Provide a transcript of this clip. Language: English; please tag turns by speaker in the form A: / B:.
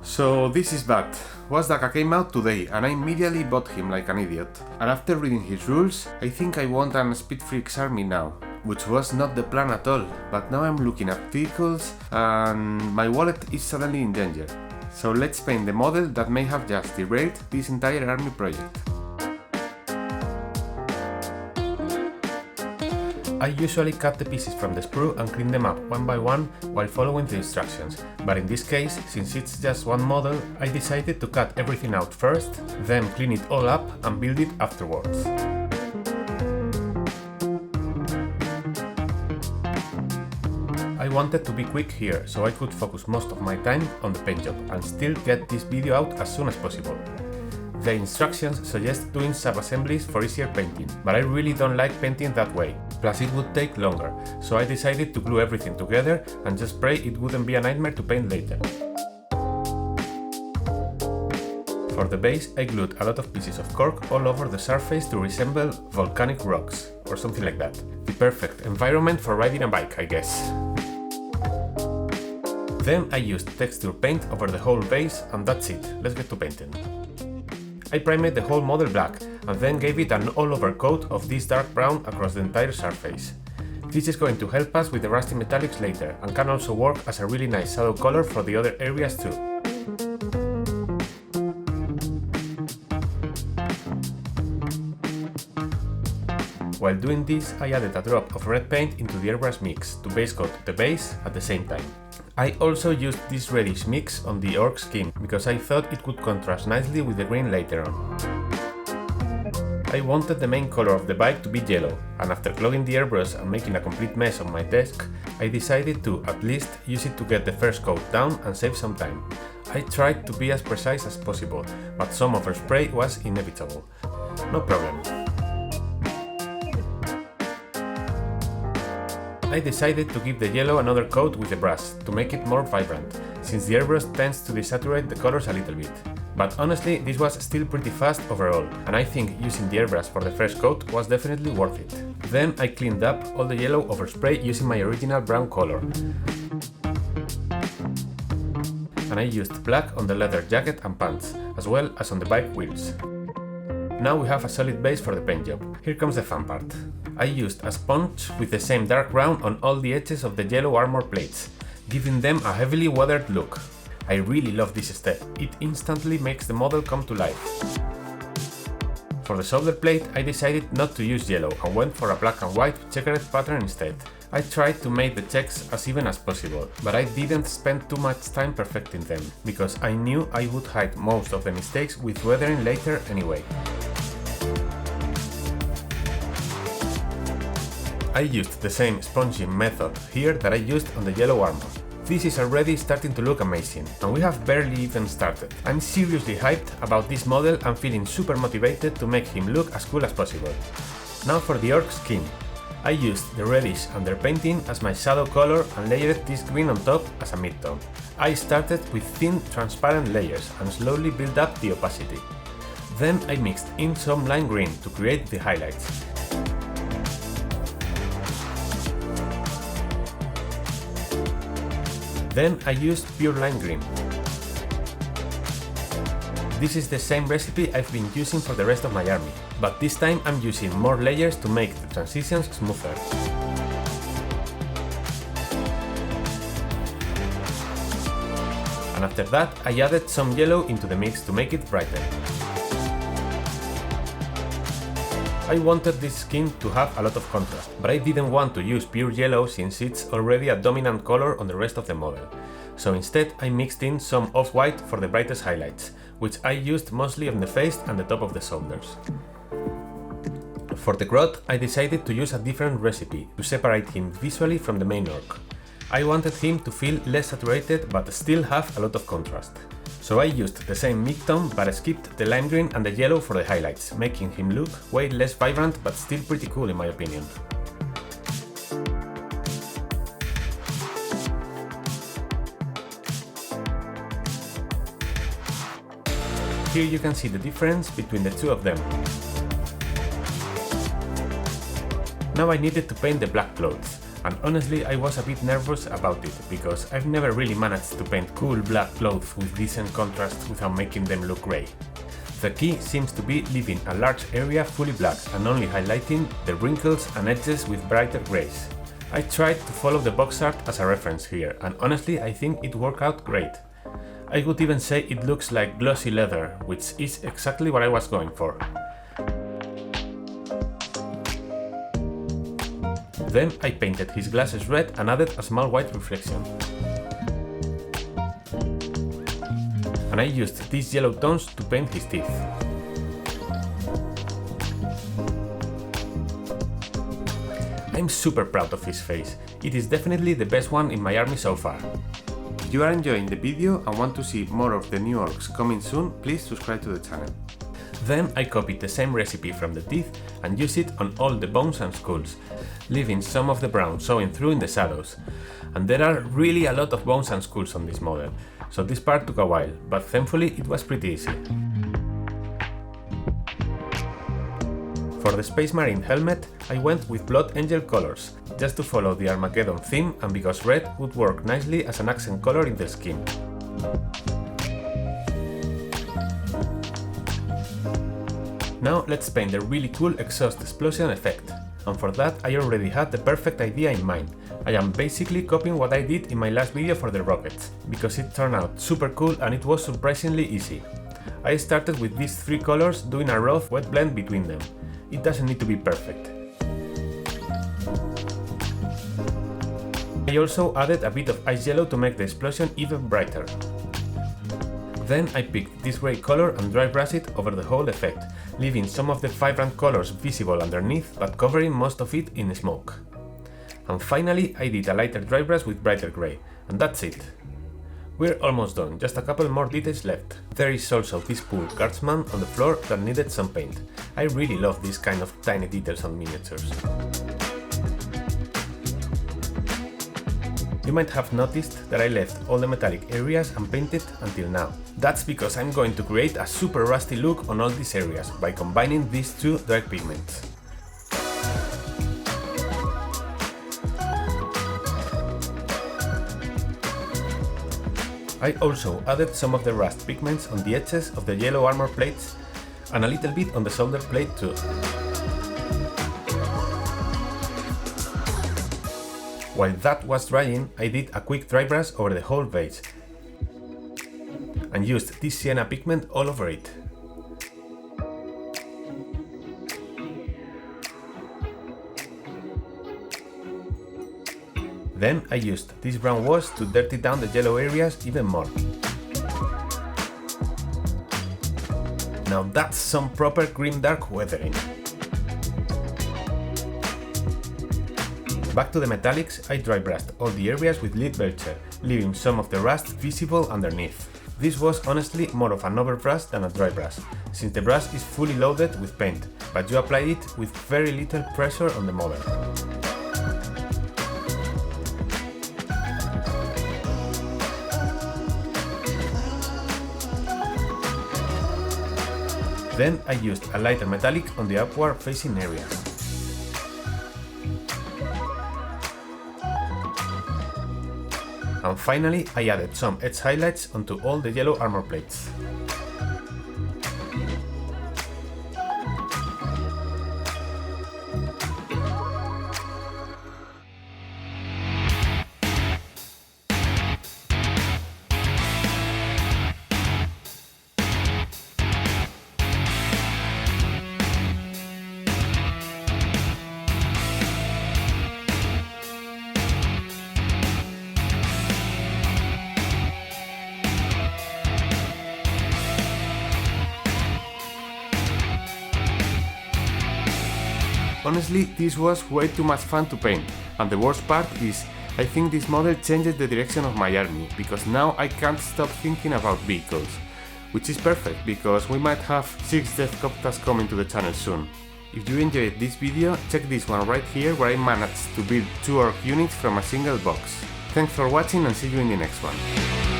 A: So this is bad. Wazdakka came out today and I immediately bought him like an idiot. And after reading his rules, I think I want an Speed Freeks army now. Which was not the plan at all, but now I'm looking at vehicles and my wallet is suddenly in danger. So let's paint the model that may have just derailed this entire army project. I usually cut the pieces from the sprue and clean them up one by one while following the instructions, but in this case, since it's just one model, I decided to cut everything out first, then clean it all up and build it afterwards. I wanted to be quick here, so I could focus most of my time on the paint job and still get this video out as soon as possible. The instructions suggest doing sub-assemblies for easier painting, but I really don't like painting that way, plus it would take longer, so I decided to glue everything together and just pray it wouldn't be a nightmare to paint later. For the base, I glued a lot of pieces of cork all over the surface to resemble volcanic rocks, or something like that. The perfect environment for riding a bike, I guess. Then I used texture paint over the whole base and that's it, let's get to painting. I primed the whole model black and then gave it an all-over coat of this dark brown across the entire surface. This is going to help us with the rusty metallics later and can also work as a really nice shadow color for the other areas too. While doing this, I added a drop of red paint into the airbrush mix to base coat the base at the same time. I also used this reddish mix on the Ork Skin because I thought it could contrast nicely with the green later on. I wanted the main color of the bike to be yellow, and after clogging the airbrush and making a complete mess on my desk, I decided to at least use it to get the first coat down and save some time. I tried to be as precise as possible, but some overspray was inevitable. No problem. I decided to give the yellow another coat with the brush to make it more vibrant, since the airbrush tends to desaturate the colors a little bit. But honestly, this was still pretty fast overall, and I think using the airbrush for the first coat was definitely worth it. Then I cleaned up all the yellow overspray using my original brown color. And I used black on the leather jacket and pants, as well as on the bike wheels. Now we have a solid base for the paint job. Here comes the fun part. I used a sponge with the same dark brown on all the edges of the yellow armor plates, giving them a heavily weathered look. I really love this step, it instantly makes the model come to life. For the shoulder plate, I decided not to use yellow and went for a black and white checkered pattern instead. I tried to make the checks as even as possible, but I didn't spend too much time perfecting them, because I knew I would hide most of the mistakes with weathering later anyway. I used the same sponging method here that I used on the yellow armor. This is already starting to look amazing, and we have barely even started. I'm seriously hyped about this model and feeling super motivated to make him look as cool as possible. Now for the Ork Skin. I used the reddish underpainting as my shadow color and layered this green on top as a midtone. I started with thin transparent layers and slowly built up the opacity. Then I mixed in some lime green to create the highlights. Then I used pure lime green. This is the same recipe I've been using for the rest of my army, but this time I'm using more layers to make the transitions smoother. And after that, I added some yellow into the mix to make it brighter. I wanted this skin to have a lot of contrast, but I didn't want to use pure yellow since it's already a dominant color on the rest of the model. So instead I mixed in some off-white for the brightest highlights, which I used mostly on the face and the top of the shoulders. For the Grot, I decided to use a different recipe to separate him visually from the main orc. I wanted him to feel less saturated but still have a lot of contrast. So I used the same midtone but skipped the lime green and the yellow for the highlights, making him look way less vibrant but still pretty cool in my opinion. Here you can see the difference between the two of them. Now I needed to paint the black clothes. and honestly I was a bit nervous about it, because I've never really managed to paint cool black clothes with decent contrast without making them look grey. The key seems to be leaving a large area fully black and only highlighting the wrinkles and edges with brighter greys. I tried to follow the box art as a reference here, and honestly I think it worked out great. I would even say it looks like glossy leather, which is exactly what I was going for. Then I painted his glasses red and added a small white reflection. And I used these yellow tones to paint his teeth. I'm super proud of his face. It is definitely the best one in my army so far. If you are enjoying the video and want to see more of the new orcs coming soon, please subscribe to the channel. Then I copied the same recipe from the teeth and used it on all the bones and skulls, leaving some of the brown showing through in the shadows. And there are really a lot of bones and skulls on this model, so this part took a while, but thankfully it was pretty easy. For the Space Marine helmet, I went with Blood Angel colors, just to follow the Armageddon theme and because red would work nicely as an accent color in the skin. Now let's paint the really cool exhaust explosion effect, and for that I already had the perfect idea in mind. I am basically copying what I did in my last video for the rockets, because it turned out super cool and it was surprisingly easy. I started with these three colors doing a rough wet blend between them. It doesn't need to be perfect. I also added a bit of ice yellow to make the explosion even brighter. Then I picked this grey color and dry brushed it over the whole effect, leaving some of the vibrant colors visible underneath but covering most of it in smoke. And finally I did a lighter dry brush with brighter grey, and that's it. We're almost done, just a couple more details left. There is also this poor guardsman on the floor that needed some paint. I really love this kind of tiny details on miniatures. You might have noticed that I left all the metallic areas unpainted until now. That's because I'm going to create a super rusty look on all these areas by combining these two dry pigments. I also added some of the rust pigments on the edges of the yellow armor plates and a little bit on the shoulder plate too. While that was drying, I did a quick dry brush over the whole base and used this sienna pigment all over it. Then I used this brown wash to dirty down the yellow areas even more. Now that's some proper grimdark weathering. Back to the metallics, I dry brushed all the areas with lead belcher, leaving some of the rust visible underneath. This was honestly more of an overbrush than a dry brush, since the brush is fully loaded with paint, but you apply it with very little pressure on the model. Then I used a lighter metallic on the upward facing area. And finally I added some edge highlights onto all the yellow armor plates. Honestly, this was way too much fun to paint, and the worst part is, I think this model changes the direction of my army, because now I can't stop thinking about vehicles, which is perfect, because we might have 6 death copters coming to the channel soon. If you enjoyed this video, check this one right here where I managed to build 2 orc units from a single box. Thanks for watching and see you in the next one.